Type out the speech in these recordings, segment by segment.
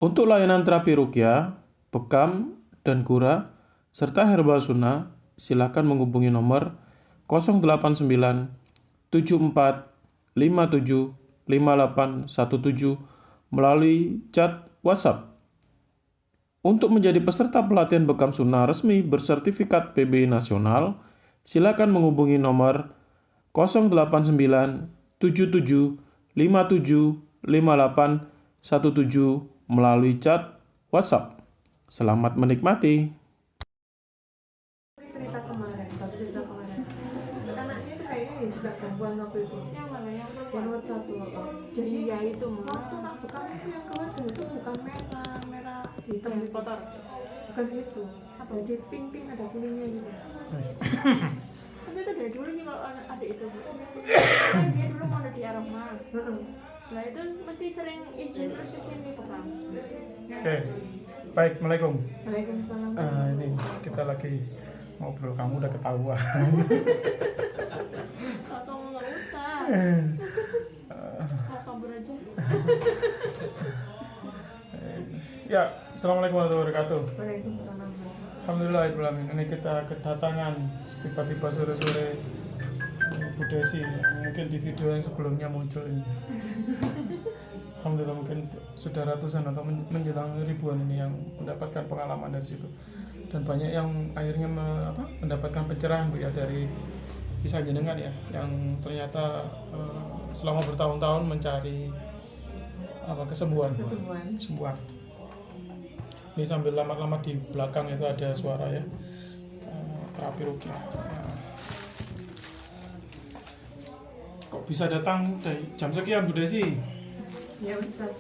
Untuk layanan terapi ruqyah, bekam, dan gura, serta herbal sunnah, silakan menghubungi nomor 089 74 57 5817 melalui chat WhatsApp. Untuk menjadi peserta pelatihan bekam sunnah resmi bersertifikat PBI nasional, silakan menghubungi nomor 089 77 57 5817 melalui chat WhatsApp. Selamat menikmati. Cerita kemarin, anaknya itu kayaknya ya juga gangguan waktu itu. Yang mana yang Nomor 1. Jadi ya itu Waktu tak bekam itu yang keluar itu bukan merah hitam yang gitu. kotor. Bukan gitu. Jadi pink ada kuningnya gitu. Tapi itu dari dulu sih kalau adik itu. Kan dia dulu mau di Aroma. Nah itu mesti sering izin terus ke sini bekam. Oke, baik, Assalamualaikum. Waalaikumsalam. Ini kita lagi ngobrol, kamu udah ketahuan. Atau nggak usah. Mau kabur aja. Ya, Assalamualaikum warahmatullahi wabarakatuh. Waalaikumsalam. Alhamdulillahirrahmanirrahim. Ini kita kedatangan tiba-tiba sore-sore Bu Desi. Mungkin di video yang sebelumnya muncul ini. Alhamdulillah mungkin sudah ratusan atau menjelang ribuan ini yang mendapatkan pengalaman dari situ. Dan banyak yang akhirnya mendapatkan pencerahan Bu ya dari kisah jenengan ya, yang ternyata selama bertahun-tahun mencari kesembuhan. Ini sambil lama-lama di belakang itu ada suara ya, terapi ruqyah. Kok bisa datang dari jam sekian Bu Desi? Ya Ustaz.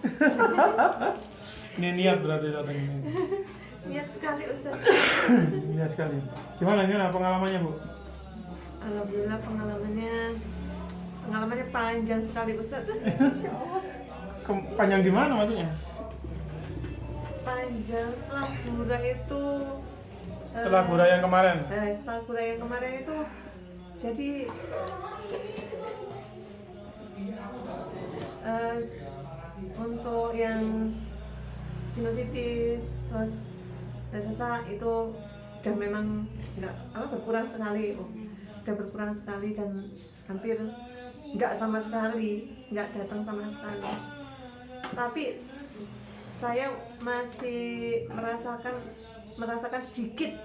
Ini niat berarti datang ini. Niat sekali Ustaz. Niat sekali. Gimana pengalamannya Bu? Alhamdulillah pengalamannya panjang sekali Ustaz. Panjang di mana maksudnya? Panjang setelah gura itu. Setelah gura yang kemarin. Setelah gura yang kemarin itu jadi untuk yang sinusitis terus sesak itu udah memang berkurang sekali, dan hampir nggak sama sekali, nggak datang sama sekali. Tapi saya masih merasakan sedikit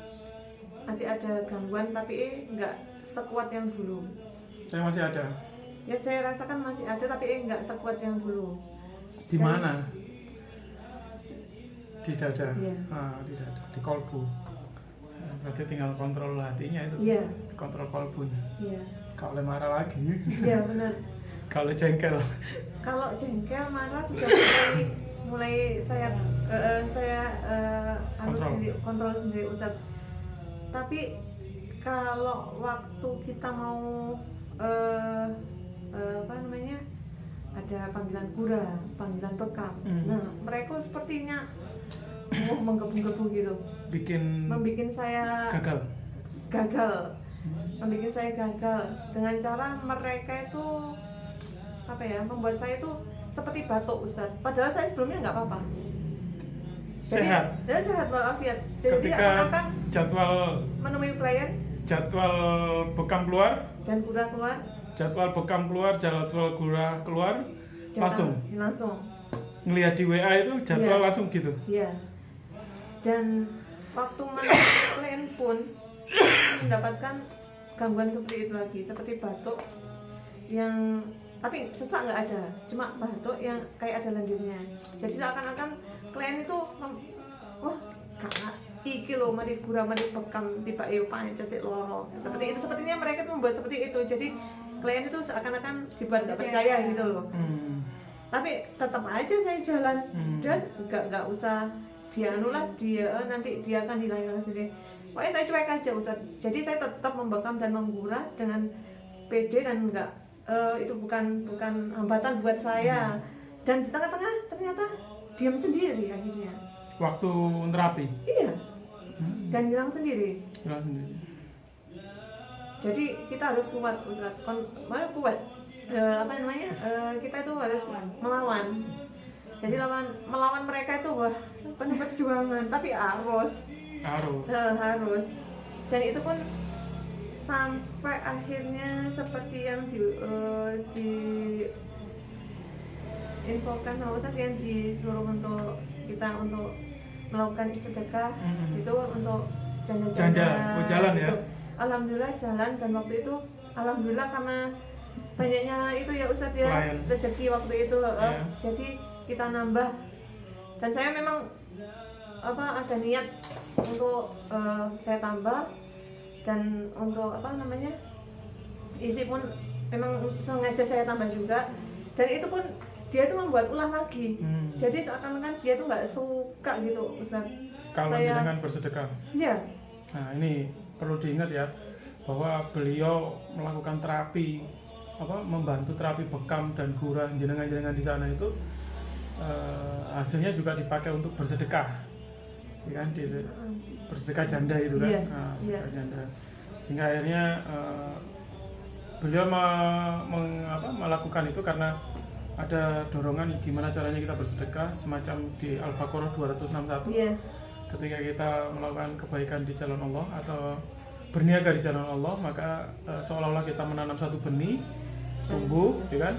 masih ada gangguan, tapi nggak sekuat yang dulu. Saya masih ada. Ya saya rasakan masih ada, tapi nggak sekuat yang dulu. Di mana? Di dada. Iya. Di dada, di kolbu. Berarti tinggal kontrol hatinya itu. Iya. Kontrol kolbunya. Iya. Kalau marah lagi. Iya benar. Kalau jengkel. Kalau jengkel marah sudah mulai saya kontrol sendiri Ustaz. Tapi kalau waktu kita mau ada panggilan gura, panggilan bekam. Nah, mereka sepertinya menggebu-gebu gitu. Membikin saya gagal. Membikin saya gagal dengan cara mereka itu membuat saya itu seperti batuk Ustaz. Padahal saya sebelumnya nggak apa-apa. Sehat. Jadi sehat walafiat. Jadi Ketika jadwal menemui klien, jadwal bekam keluar dan gura keluar, jadwal bekam keluar, jadwal gura keluar, langsung ngelihat di WA itu jadwal langsung gitu. Iya. Dan waktu menemui klien pun mendapatkan gangguan seperti itu lagi, seperti batuk yang tapi sesak nggak ada, cuma batuk yang kayak ada lendirnya. Jadi seakan-akan klien itu kakak iki lho mari gura mari bekam tiba pancet sik loro. Sepertinya mereka tuh membuat seperti itu. Jadi klien itu seakan-akan dibuat nggak percaya gitu loh. Tapi tetap aja saya jalan dan nggak usah dia nanti dia akan hilang sendiri. Pokoknya saya cuek aja Ustaz. Jadi saya tetap membekam dan menggura dengan pede dan itu bukan hambatan buat saya. Dan di tengah-tengah ternyata diam sendiri akhirnya. Waktu terapi? Iya. Dan hilang sendiri. Jadi kita harus kuat Ustaz. Kuat. Kita itu harus melawan. Jadi melawan mereka itu wah penuh perjuangan, tapi harus. Harus. Dan itu pun sampai akhirnya seperti yang di infokan sama Ustaz, yang disuruh untuk kita untuk melakukan sedekah itu untuk janda-janda jalan ya. gitu. Alhamdulillah jalan, dan waktu itu alhamdulillah karena banyaknya itu ya Ustaz ya Klien. rezeki waktu itu jadi kita nambah, dan saya memang ada niat untuk saya tambah, dan untuk isi pun memang sengaja saya tambah juga, dan itu pun dia tuh membuat ulah lagi. Jadi seakan-akan dia tuh nggak suka gitu Ustaz Kalau dengan bersedekah. Iya. Nah ini perlu diingat ya, bahwa beliau melakukan terapi membantu terapi bekam dan gurah jenengan-jenengan di sana itu hasilnya juga dipakai untuk bersedekah, ya kan, bersedekah janda itu kan, sedekah janda, sehingga akhirnya beliau melakukan itu karena ada dorongan gimana caranya kita bersedekah, semacam di Al-Baqarah 261. Ketika kita melakukan kebaikan di jalan Allah atau berniaga di jalan Allah, maka seolah-olah kita menanam satu benih, tumbuh, ya kan,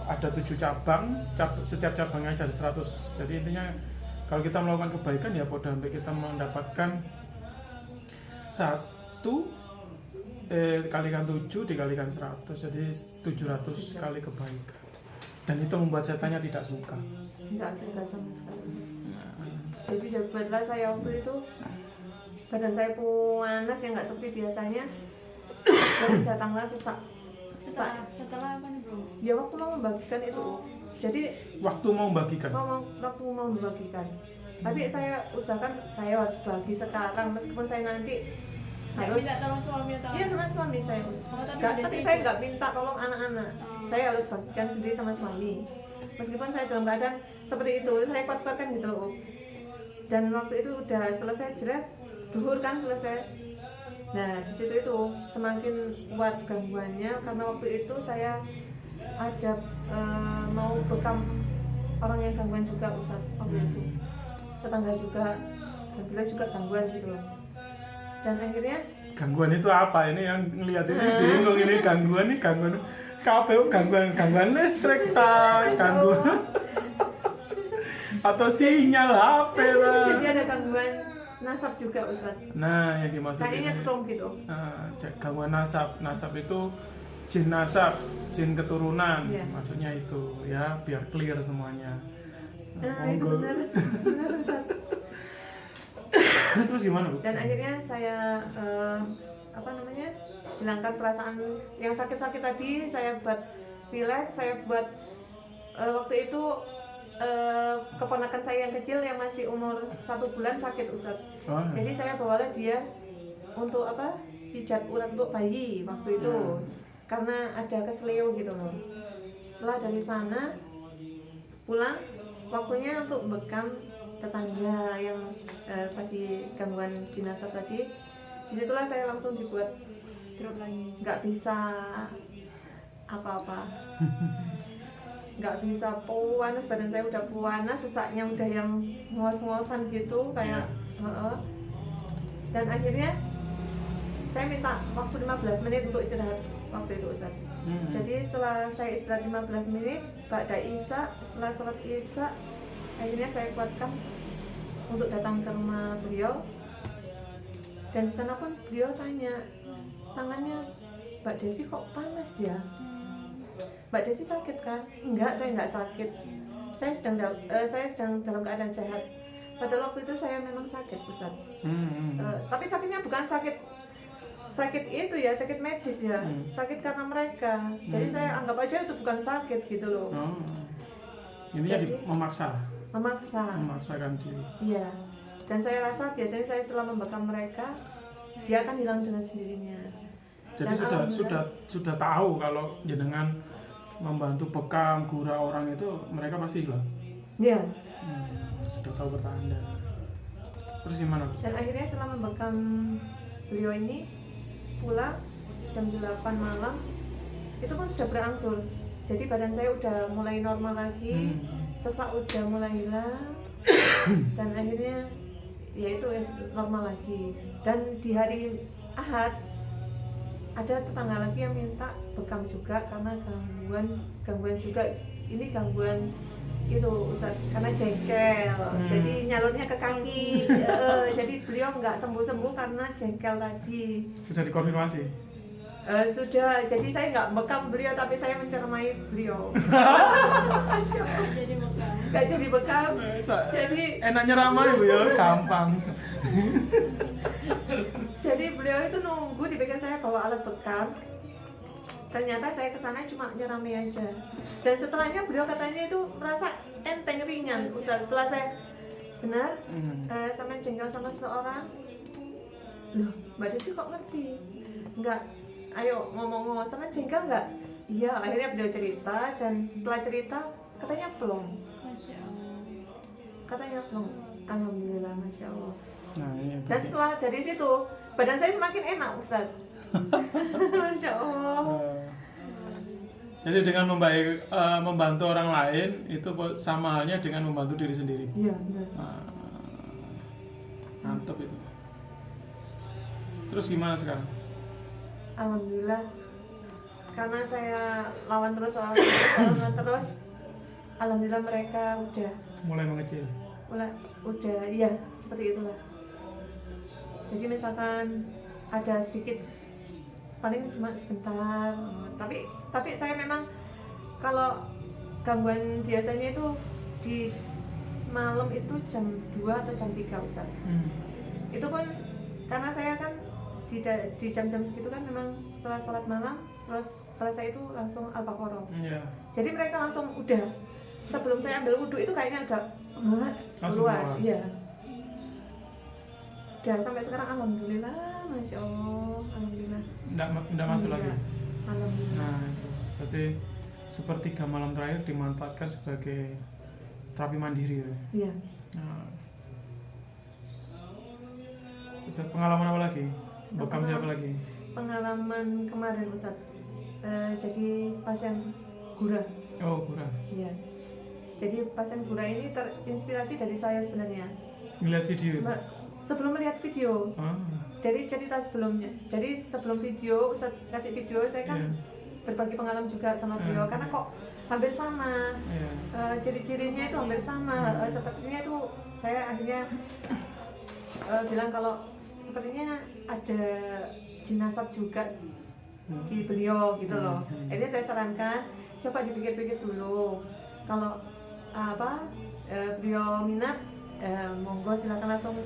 ada 7 cabang, setiap cabangnya ada 100. Jadi intinya kalau kita melakukan kebaikan ya pada sampai kita mendapatkan 1 kalikan 7 dikalikan 100, jadi 700 kali kebaikan. Dan itu membuat setannya tidak suka. Tidak suka sama sekali. Jadi buatlah saya waktu itu badan saya panas yang nggak seperti biasanya, dan datanglah sesak. Setelah apa nih bro? Ya waktu mau membagikan itu. Jadi waktu mau membagikan. Waktu mau membagikan. Tapi saya usahakan saya harus bagi sekarang, meskipun saya nanti harus. Bisa tolong suami atau? Iya, sama suami saya. Tapi saya nggak minta tolong anak-anak. Saya harus bagikan sendiri sama suami. Meskipun saya dalam keadaan seperti itu, saya kuat-kuatkan gitu loh. Dan waktu itu udah selesai jerat, duhur kan selesai. Nah di situ itu semakin kuat gangguannya, karena waktu itu saya ada mau bekam orang yang gangguan juga Ustaz waktu itu, tetangga juga, alhamdulillah juga gangguan gitu loh. Dan akhirnya gangguan itu apa? Ini yang ngeliat ini bingung, ini gangguan KPU gangguan listrik tak, gangguan atau sinyal HP lah. Jadi ada gangguan nasab juga Ustaz. Nah yang dimaksud kayaknya ini kerom gitu. Gangguan nasab itu jin nasab, jin keturunan, maksudnya itu ya, biar clear semuanya. Itu benar Ustaz. Terus gimana Bu? Dan akhirnya saya hilangkan perasaan yang sakit-sakit tadi, saya buat relax, saya buat waktu itu keponakan saya yang kecil yang masih umur 1 bulan sakit Ustaz. Jadi saya bawalah dia untuk pijat urat untuk bayi waktu itu, karena ada keseleo gitu loh. Setelah dari sana pulang, waktunya untuk bekam tetangga yang tadi gangguan jenazah tadi. Disitulah saya langsung dibuat drop lagi. Nggak bisa apa-apa. Nggak bisa panas, badan saya udah panas, sesaknya udah yang ngos-ngosan gitu kayak dan akhirnya saya minta waktu 15 menit untuk istirahat waktu itu Ustaz. Jadi setelah saya istirahat 15 menit ba'da Isya, setelah sholat Isya, akhirnya saya kuatkan untuk datang ke rumah beliau. Dan di sana pun beliau tanya, tangannya Mbak Desi kok panas ya? Mbak Desi sakit kan? Enggak, saya enggak sakit. Saya sedang dalam keadaan sehat. Padahal waktu itu saya memang sakit Ustaz. Tapi sakitnya bukan sakit itu ya, sakit medis ya, sakit karena mereka. Jadi saya anggap aja itu bukan sakit gitu loh. Intinya memaksakan diri. Iya. Dan saya rasa biasanya saya setelah membekam mereka, dia akan hilang dengan sendirinya. Jadi sudah tahu kalau jenengan membantu bekam gurah orang itu, mereka pasti hilang. Iya. Sudah tahu pertanda. Terus gimana? Dan akhirnya setelah membekam beliau ini, pulang jam 8 malam, itu pun sudah berangsur. Jadi badan saya udah mulai normal lagi. sesak udah mulai hilang dan akhirnya ya itu normal lagi. Dan di hari Ahad ada tetangga lagi yang minta bekam juga karena gangguan juga, ini gangguan itu Ustaz, karena jengkel, jadi nyalurnya ke kaki. Jadi beliau nggak sembuh karena jengkel tadi. Sudah dikonfirmasi? Sudah, jadi saya nggak bekam beliau tapi saya mencermai beliau. Jadi bekam. Nggak jadi bekam, jadi enaknya ramah ibu ya, gampang. jadi beliau itu nunggu dipikir saya bawa alat bekam. Ternyata saya kesana cuma nyerami aja. Dan setelahnya beliau katanya itu merasa enteng ringan. Udah setelah saya benar sama jengkel sama seorang. Loh, Mbak Desi kok ngerti? Enggak. Ayo ngomong-ngomong sama jengkel enggak? Iya, akhirnya beliau cerita dan setelah cerita katanya plong. Masya Allah. Katanya plong. Alhamdulillah, Masya Allah. Nah, ini Dan setelah dari situ badan saya semakin enak, Ustaz. Masya Allah. Jadi dengan membantu orang lain itu sama halnya dengan membantu diri sendiri. Iya, benar. Mantap itu. Terus gimana sekarang? Alhamdulillah, karena saya lawan terus, alhamdulillah mereka udah Mulai mengecil. udah iya seperti itulah. Jadi misalkan ada sedikit, paling cuma sebentar, tapi saya memang kalau gangguan biasanya itu di malam itu jam 2 atau jam 3 Ustaz. Itu pun karena saya kan di jam-jam segitu kan memang setelah sholat malam terus selesai itu langsung Al-Baqarah. Jadi mereka langsung udah sebelum saya ambil wudhu itu kayaknya agak keluar. Iya. Udah sampai sekarang alhamdulillah, Masya Allah, alhamdulillah. Nggak masuk lagi. Alhamdulillah. Nah, itu. Berarti sepertiga malam terakhir dimanfaatkan sebagai terapi mandiri ya. Iya. Nah. Pengalaman apa lagi? Bekam siapa lagi? Pengalaman kemarin Ustaz. Jadi pasien gura. Oh, gura. Iya. Jadi pasien gura ini terinspirasi dari saya sebenarnya. Ngeliat video itu? Sebelum melihat video. Dari cerita sebelumnya. Jadi sebelum video, Ustaz kasih video, saya kan berbagi pengalaman juga sama beliau karena kok hampir sama. Ciri-cirinya itu hampir sama. Sepertinya itu saya akhirnya bilang kalau sepertinya ada jinasat juga di beliau gitu loh. Akhirnya saya sarankan coba dipikir-pikir dulu. Kalau beliau minat, monggo silakan langsung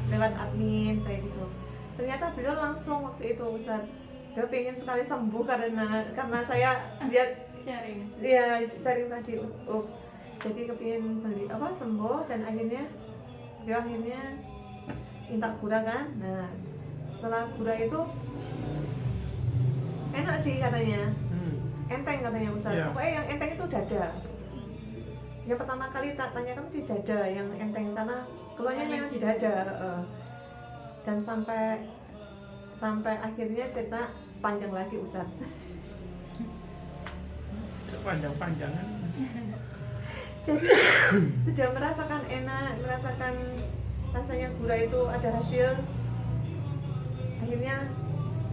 lewat admin kayak gitu. Ternyata beliau langsung waktu itu Ustaz, beliau pengen sekali sembuh karena saya lihat Sharing. Iya, sharing tadi. Jadi kepingin sembuh dan akhirnya beliau minta gura kan. Nah, setelah gura itu enak sih katanya. Enteng katanya Ustaz. Pokoknya yang enteng itu dada. Yang pertama kali tak tanyakan di dada yang enteng karena keluarnya memang di dada. Dan sampai akhirnya cerita panjang lagi Ustaz. Panjang-panjangan. Jadi sudah merasakan enak, merasakan rasanya gula itu ada hasil. Akhirnya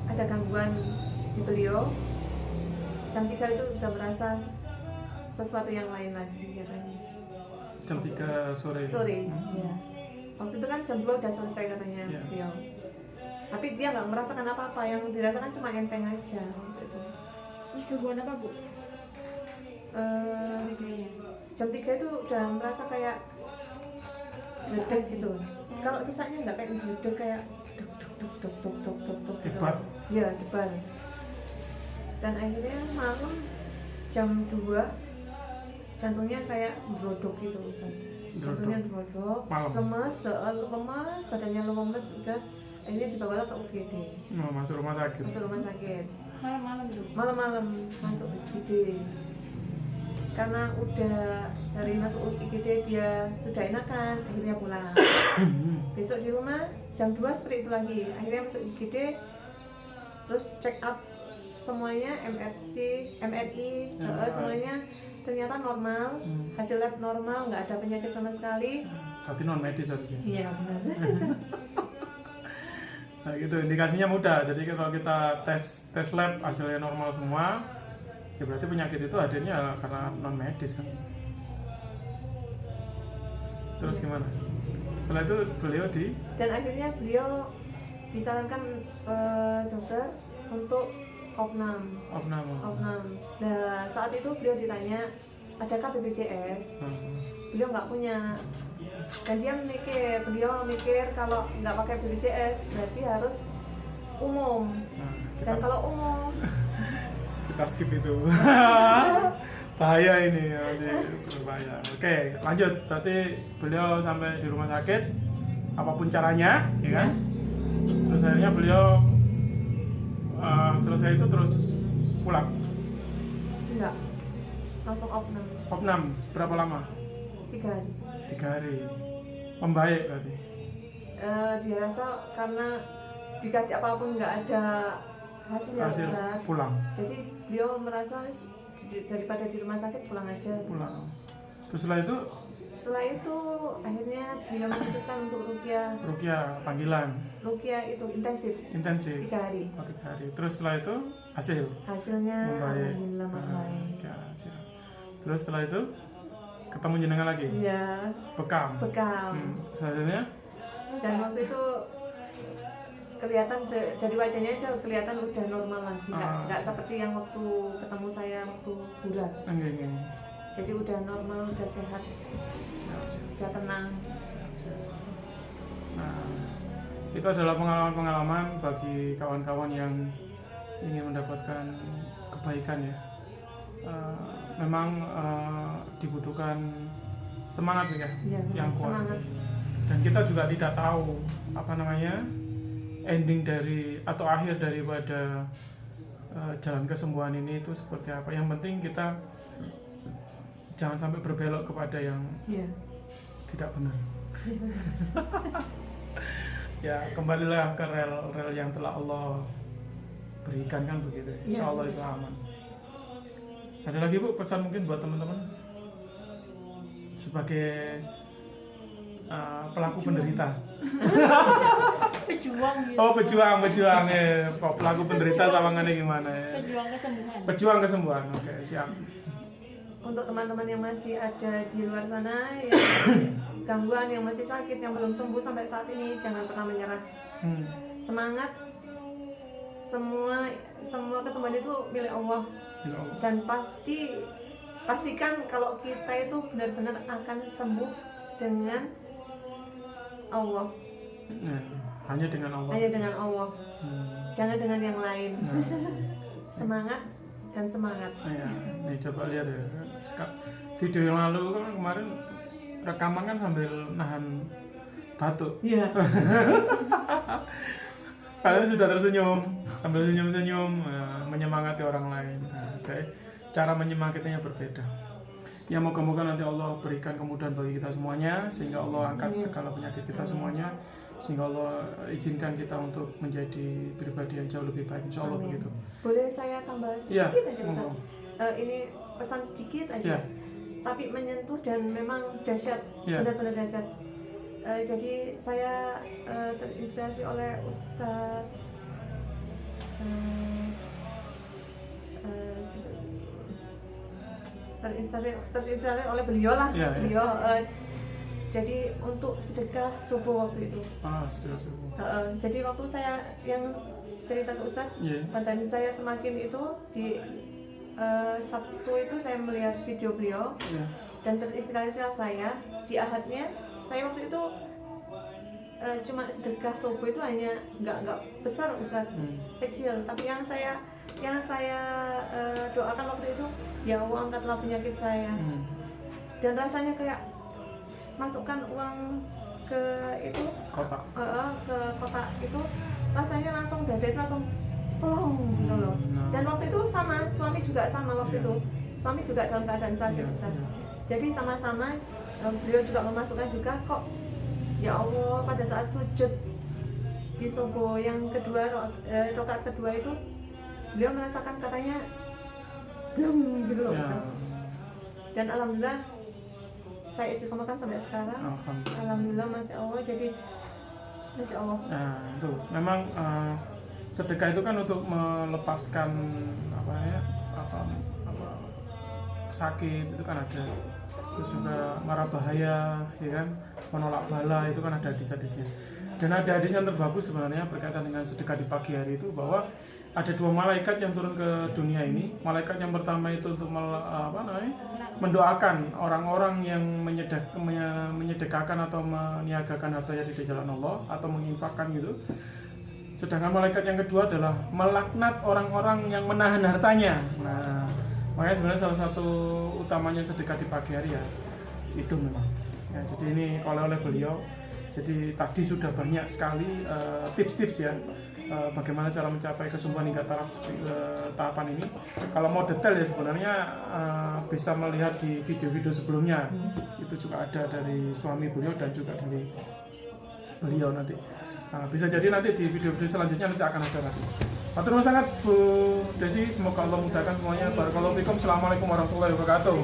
ada gangguan di beliau. Jam 3 itu udah merasa sesuatu yang lain lagi katanya. Jam 3 sore. Ya. Waktu itu kan jam 2 udah selesai katanya beliau. Tapi dia nggak merasakan apa-apa, yang dirasakan cuma enteng aja waktu itu. Ini gangguan apa Bu? Jam 3 itu udah merasa kayak dedek gitu. Kalau sisanya nggak kayak dedek, kayak duk. Debar. Iya, debar. Dan akhirnya malam jam 2 jantungnya kayak brodok gitu Ustaz. Jantungnya brodok, lemes, badannya lemes, udah akhirnya dibawa ke UGD. Masuk rumah sakit. Malam-malam tuh. Malam-malam masuk UGD. Karena udah dari masuk UGD dia sudah enakan, akhirnya pulang. Besok di rumah jam 2 seperti itu lagi. Akhirnya masuk UGD, terus check up semuanya, MRI, semuanya. ternyata normal, hasil lab normal, nggak ada penyakit sama sekali. Berarti non medis harusnya. Iya benar. Nah gitu, indikasinya mudah. Jadi kalau kita tes lab hasilnya normal semua, ya berarti penyakit itu hadirnya karena non medis kan. Terus gimana? Setelah itu beliau Dan akhirnya beliau disarankan dokter untuk opnam. opname. Nah saat itu beliau ditanya adakah BPJS, beliau nggak punya. Dan beliau mikir kalau nggak pakai BPJS berarti harus umum. Nah, Dan kalau umum kita skip itu. Bahaya ini, berbahaya. Oke, lanjut. Berarti beliau sampai di rumah sakit, apapun caranya, ya kan? Terus akhirnya beliau selesai itu terus pulang. enggak, langsung opnam Opnam berapa lama? 3 hari. 3 hari. Membaik berarti. Dia rasa karena dikasih apapun nggak ada hasil, Ustaz. Pulang. Jadi beliau merasa daripada di rumah sakit pulang aja. Pulang. Terus Setelah itu akhirnya beliau memutuskan untuk ruqyah panggilan. ruqyah itu intensif Intensif. 3 hari. 3 hari. Terus setelah itu Hasilnya membaik. alhamdulillah membaik. Ya, hasil. Terus setelah itu ketemu jenengan lagi. Iya, Bekam. Terus hasilnya dan waktu itu kelihatan dari wajahnya aja kelihatan udah normal lagi, nggak seperti yang waktu ketemu saya waktu bulan. enggak. Jadi udah normal, udah sehat, Siap. udah tenang. Siap. Nah, itu adalah pengalaman-pengalaman bagi kawan-kawan yang ingin mendapatkan kebaikan ya. Memang dibutuhkan semangat ya, yang kuat. Semangat. Dan kita juga tidak tahu ending dari atau akhir daripada jalan kesembuhan ini itu seperti apa. Yang penting kita jangan sampai berbelok kepada yang tidak benar. Ya, kembalilah ke rel yang telah Allah berikan kan begitu. Insya Allah itu aman. Ada lagi Bu pesan mungkin buat teman-teman sebagai pelaku penderita. Pejuang gitu. Oh pejuang ya. Kok pelaku penderita sawangannya gimana ya? Pejuang kesembuhan. Oke, siap. Untuk teman-teman yang masih ada di luar sana yang gangguan, yang masih sakit, yang belum sembuh sampai saat ini, jangan pernah menyerah. Semangat. Semua kesembuhan itu milik Allah. Dan pastikan kalau kita itu benar-benar akan sembuh dengan Allah. Hanya dengan Allah. Jangan dengan yang lain. Semangat dan semangat. Ya, nih coba lihat ya. Video yang lalu kan kemarin rekaman kan sambil nahan batuk. Iya. Kalian sudah tersenyum sambil senyum-senyum menyemangati orang lain. Oke. Cara menyemangatinya berbeda. Ya moga-moga nanti Allah berikan kemudahan bagi kita semuanya sehingga Allah angkat segala penyakit kita semuanya, sehingga Allah izinkan kita untuk menjadi pribadi yang jauh lebih baik. Insya Allah begitu. Boleh saya tambah sedikit aja Ustaz? Ini pesan sedikit aja. Tapi menyentuh dan memang dahsyat, benar-benar dahsyat. Jadi saya terinspirasi oleh Ustaz terinspirasi oleh beliau lah. Beliau jadi untuk sedekah subuh waktu itu. Sedekah subuh. Jadi waktu saya yang cerita ke Ustaz, badan saya semakin itu di Sabtu itu saya melihat video beliau dan terinspirasi saya di Ahadnya. Saya waktu itu cuma sedekah subuh itu hanya nggak besar Ustaz, kecil. Tapi yang saya doakan waktu itu, ya Allah angkatlah penyakit saya. Dan rasanya kayak masukkan uang ke itu kotak, ke kotak itu, rasanya langsung dada itu langsung pelong gitu loh. Dan waktu itu sama, suami juga sama waktu itu. Suami juga dalam keadaan sakit Ustaz. Jadi sama-sama beliau juga memasukkan juga kok. Ya Allah, pada saat sujud di subuh yang kedua, rakaat kedua itu beliau merasakan katanya belum gitu loh Ustaz. dan alhamdulillah saya istiqomahkan sampai sekarang. Alhamdulillah, masya Allah. Jadi masya Allah. Nah itu memang sedekah itu kan untuk melepaskan apa sakit itu kan ada, terus juga mara bahaya, ya kan, menolak bala itu kan ada hadis-hadisnya. Dan ada hadis yang terbagus sebenarnya berkaitan dengan sedekah di pagi hari itu, bahwa ada 2 malaikat yang turun ke dunia ini. Malaikat yang pertama itu untuk mendoakan orang-orang yang menyedekahkan atau meniagakan hartanya di jalan Allah atau menginfakkan gitu. Sedangkan malaikat yang kedua adalah melaknat orang-orang yang menahan hartanya. Nah, makanya sebenarnya salah satu utamanya sedekah di pagi hari ya itu memang. Ya, jadi ini oleh beliau. Jadi tadi sudah banyak sekali tips-tips ya, bagaimana cara mencapai kesungguhan hingga tahapan ini. Kalau mau detail ya sebenarnya bisa melihat di video-video sebelumnya. Itu juga ada dari suami beliau dan juga dari beliau nanti. Bisa jadi nanti di video-video selanjutnya nanti akan ada lagi. Matur nuwun sangat Bu Desi, semoga Allah mudahkan semuanya. Barakallahu fikum. Assalamualaikum warahmatullahi wabarakatuh.